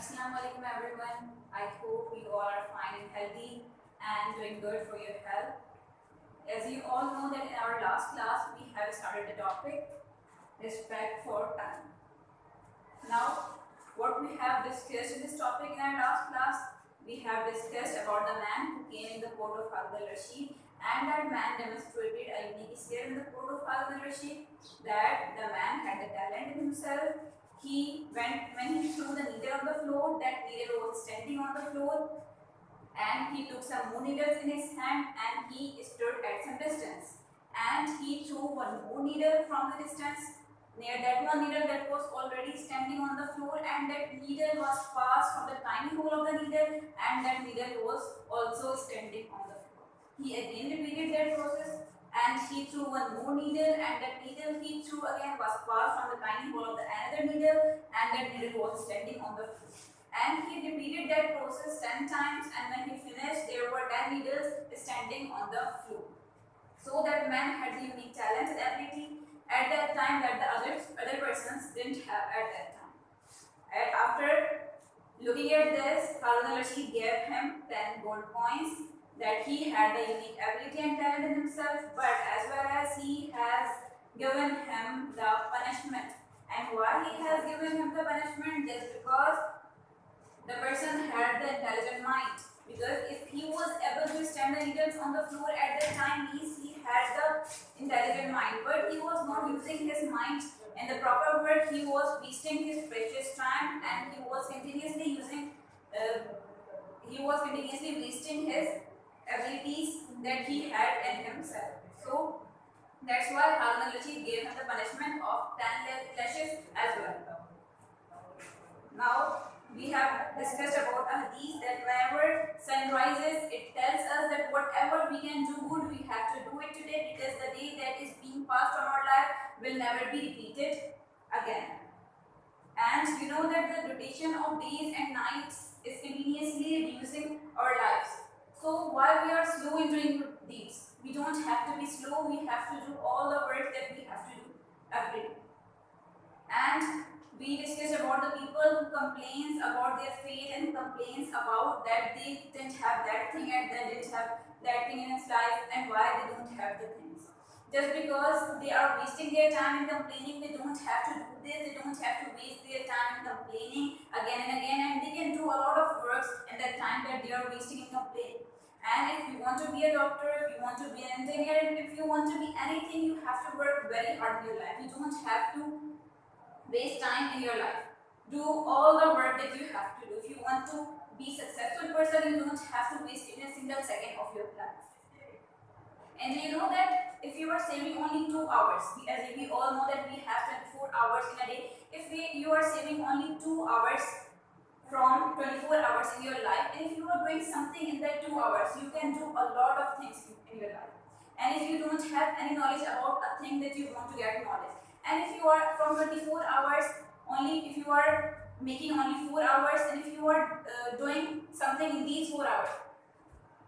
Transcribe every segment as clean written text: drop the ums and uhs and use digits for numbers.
Assalamu alaikum everyone. I hope you all are fine and healthy and doing good for your health. As you all know that in our last class we have started the topic respect for time. Now what we have discussed in this topic in our last class, we have discussed about the man who came in the court of Harun al-Rashid, and that man demonstrated a unique skill in the court of Harun al-Rashid, that the man had the talent in himself. When he threw the needle on the floor, that needle was standing on the floor, and he took some more needles in his hand and he stood at some distance. And he threw one more needle from the distance near that one needle that was already standing on the floor, and that needle was passed from the tiny hole of the needle, and that needle was also standing on the floor. He again repeated that process, and he threw one more needle, and that needle he threw again was passed from the tiny hole of the another needle, and that needle was standing on the floor. And he repeated that process 10 times, and when he finished there were 10 needles standing on the floor. So that man had the unique talent and ability at that time that the other persons didn't have at that time. And after looking at this, Harun al-Rashid gave him 10 gold coins, that he had the unique ability and talent in himself, but as well as he has given him the punishment. And why he has given him the punishment? Just because the person had the intelligent mind. Because if he was able to stand the needles on the floor at that time, means he had the intelligent mind, but he was not using his mind in the proper way. He was wasting his precious time, and he was continuously wasting his abilities that he had in himself. So that's why Harun al-Rashid gave him the punishment of 10 lashes as well. Now we have discussed about a hadith that whenever sun rises, it tells us that whatever we can do good, we have to do it today, because the day that is being passed from our life will never be repeated again. And you know that the rotation of days and nights is continuously reducing our lives. So while we are slow in doing good deeds, we don't have to be slow, we have to do all the work that we have to do every day. And we discussed about the people who complains about their fate and complains about that they didn't have that thing and they didn't have that thing in his life, and why they don't have the things. Just because they are wasting their time in complaining, they don't have to do this, they don't have to waste their time in complaining again and again, and they can do a lot of works in that time that they are wasting in complaining. And if you want to be a doctor, if you want to be an engineer, and if you want to be anything, you have to work very hard in your life. You don't have to waste time in your life. Do all the work that you have to do. If you want to be a successful person, you don't have to waste even a single second of your life. And you know that if you are saving only 2 hours, as we all know that we have 24 hours in a day, if you are saving only 2 hours from 24 hours in your life, and if you are doing something in that 2 hours, you can do a lot of things in your life. And if you don't have any knowledge about a thing that you want to get knowledge, and if you are from 24 hours only, if you are making only 4 hours, and if you are doing something in these 4 hours,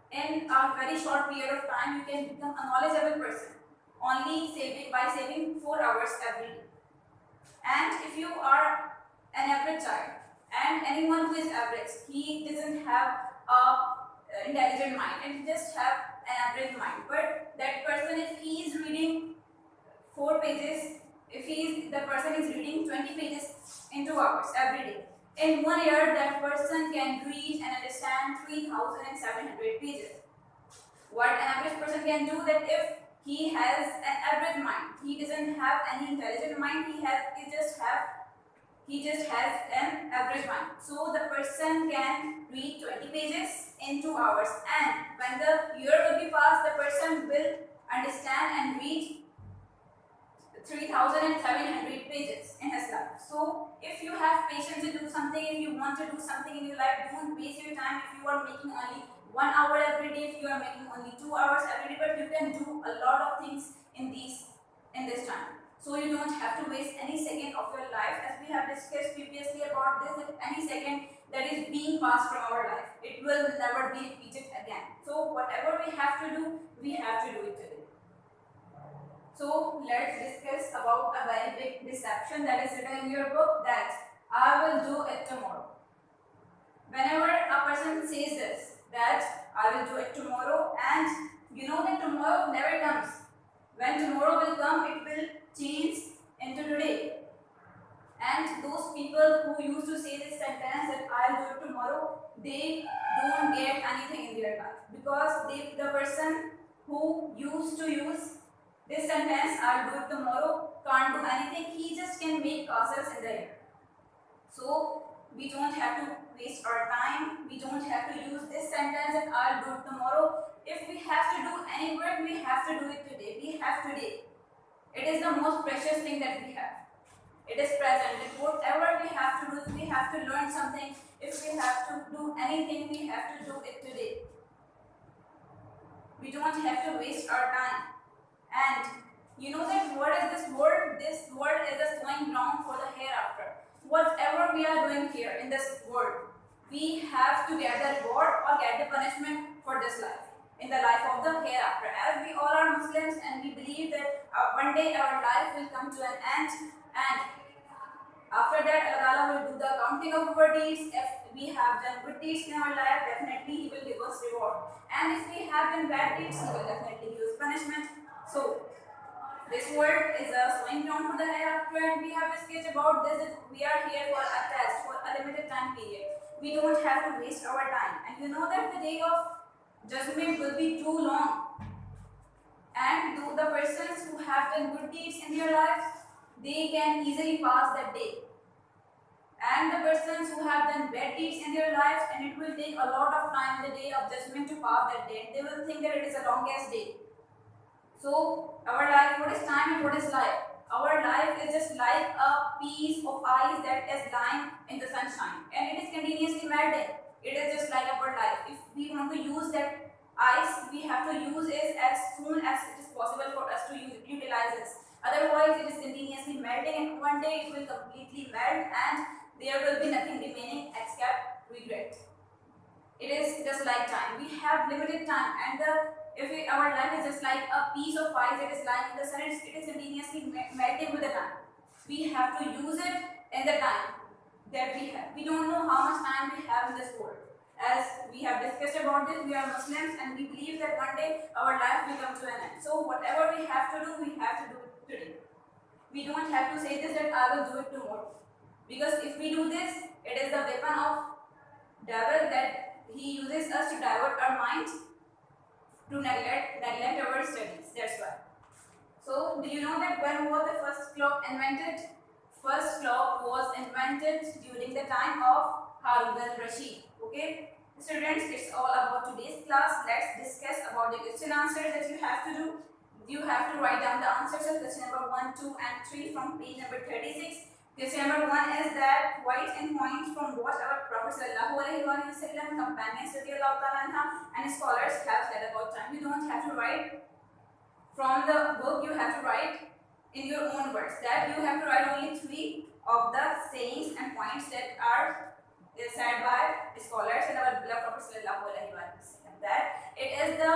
in a very short period of time, you can become a knowledgeable person only by saving 4 hours every day. And if you are an average child, and anyone who is average, he doesn't have a intelligent mind, and he just have an average mind, but that person, if he is reading 4 pages, if the person is reading 20 pages in 2 hours every day, in 1 year that person can read and understand 3,700 pages. What an average person can do, that if he has an average mind, he doesn't have any intelligent mind, he just has an average mind. So the person can read 20 pages in 2 hours, and when the year will be passed, the person will understand and read 3,700 pages in his life. So if you have patience to do something, if you want to do something in your life, don't waste your time. If you are making only 1 hour every day, if you are making only 2 hours every day, but you can do a lot of things in this time. So you don't have to waste any second of your life, as we have discussed previously about this, that any second that is being passed from our life, it will never be repeated again. So whatever we have to do, we have to do it today. So let's discuss about a very big deception that is written in your book, that I will do it tomorrow. that I will do it tomorrow, and you know that tomorrow never comes. When tomorrow will come, it will change into today. And those people who used to say this sentence that I'll do it tomorrow, they don't get anything in their life, because the person who used to use this sentence, I'll do it tomorrow, can't do anything. He just can make ourselves in the air. So we don't have to waste our time. We don't have to use this sentence that I'll do it tomorrow. If we have to do any work, we have to do it today. We have today. It is the most precious thing that we have. It is present. If whatever we have to do, if we have to learn something, if we have to do anything, we have to do it today. We don't have to waste our time. And you know that what is this world? This world is a sowing ground for the hereafter. Whatever we are doing here in this world, we have to get the reward or get the punishment for this life, in the life of the hereafter. As we all are Muslims and we believe that one day our life will come to an end, and after that Allah will do the counting of our deeds. If we have done good deeds in our life, definitely He will give us reward. And if we have done bad deeds, He will definitely give us punishment. So this world is a sowing ground for the hereafter, and we have discussed about this. We are here for a test, for a limited time period. We don't have to waste our time. And you know that the day of judgment will be too long. And the persons who have done good deeds in their lives, they can easily pass that day. And the persons who have done bad deeds in their lives, and it will take a lot of time in the day of judgment to pass that day. They will think that it is the longest day. So our life, what is time and what is life? Our life is just like a piece of ice that is lying in the sunshine, and it is continuously melting. It is just like our life. If we want to use that ice, we have to use it as soon as it is possible for us to utilize it. Otherwise, it is continuously melting, and one day it will completely melt, and there will be nothing remaining except regret. It is just like time. We have limited time, and our life is just like a piece of ice that is lying in the sun. It is continuously melting with the time. We have to use it in the time that we have. We don't know how much time we have in this world. As we have discussed about this, we are Muslims, and we believe that one day our life will come to an end. So whatever we have to do, we have to do it today. We don't have to say this that I will do it tomorrow, because if we do this, it is the weapon of devil that he uses us to divert our mind, to neglect our studies. That's why. So, do you know that when was the first clock invented? First clock was invented during the time of Harun al-Rashid. Okay, students, it's all about today's class. Let's discuss about the question answers that you have to do. You have to write down the answers of question number 1, 2, and 3 from page number 36. Question number 1 is that write in points from what our Prophet sallallahu alaihi wasallam, companions and scholars have said about time. You don't have to write from the book, you have to write in your own words. That you have to write only 3 of the sayings and points that are said by scholars and our beloved Prophet sallallahu alaihi wasallam. That it is the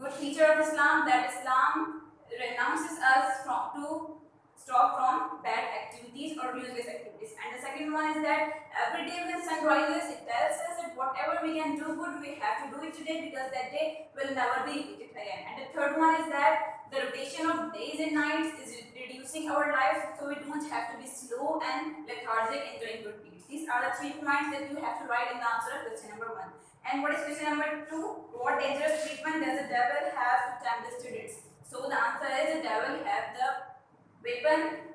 good feature of Islam that Islam renounces us to stop from bad activities or useless activities. And the second one is that every day when sun rises, it tells us that whatever we can do good, we have to do it today, because that day will never be repeated again. And the third one is that the rotation of days and nights is reducing our lives, so we don't have to be slow and lethargic in doing good deeds. These are the 3 points that you have to write in the answer of question number 1. And what is question number 2? What dangerous treatment does the devil have to tempt the students? So the answer is the devil have the weapon,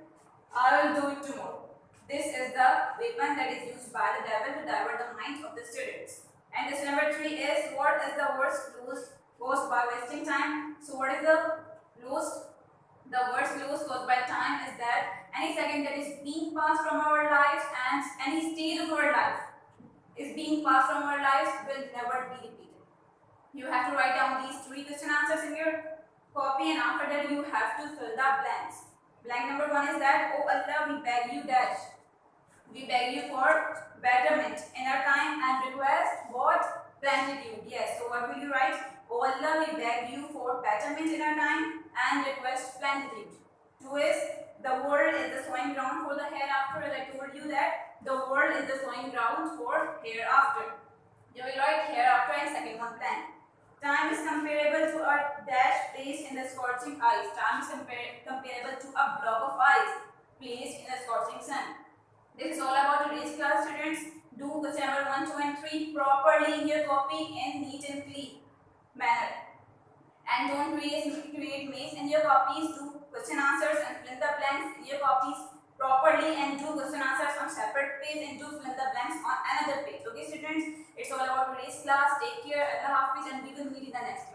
I will do it tomorrow. This is the weapon that is used by the devil to divert the mind of the students. And question number 3 is what is the worst loss caused by wasting time? So what is the loss? The worst loss caused by time is that any second that is being passed from our lives, and any stage of our life is being passed from our lives, will never be repeated. You have to write down these 3 question answers in your copy, and after that you have to fill the blanks. Blank number 1 is that, oh Allah, we beg you dash. We beg you for betterment in our time and request what? Plenitude. Yes, so what will you write? Oh Allah, we beg you for betterment in our time and request plenitude. 2 is the world is the sowing ground for the hereafter. As I told you that the world is the sowing ground for hereafter. You will write hereafter and second one blank. Time is comparable to a dash placed in the scorching ice. Time is comparable to a block of ice placed in the scorching sun. This is all about today's class, students. Do question number 1, 2 and 3 properly in your copy in neat and clean manner. And don't create maze in your copies. Do question answers and fill in the blanks in your copies properly, and do question answers on separate page and do fill in the blanks on another page. Okay students, it's all about today's class. Take care, Allah Hafiz, and we will meet in the next class.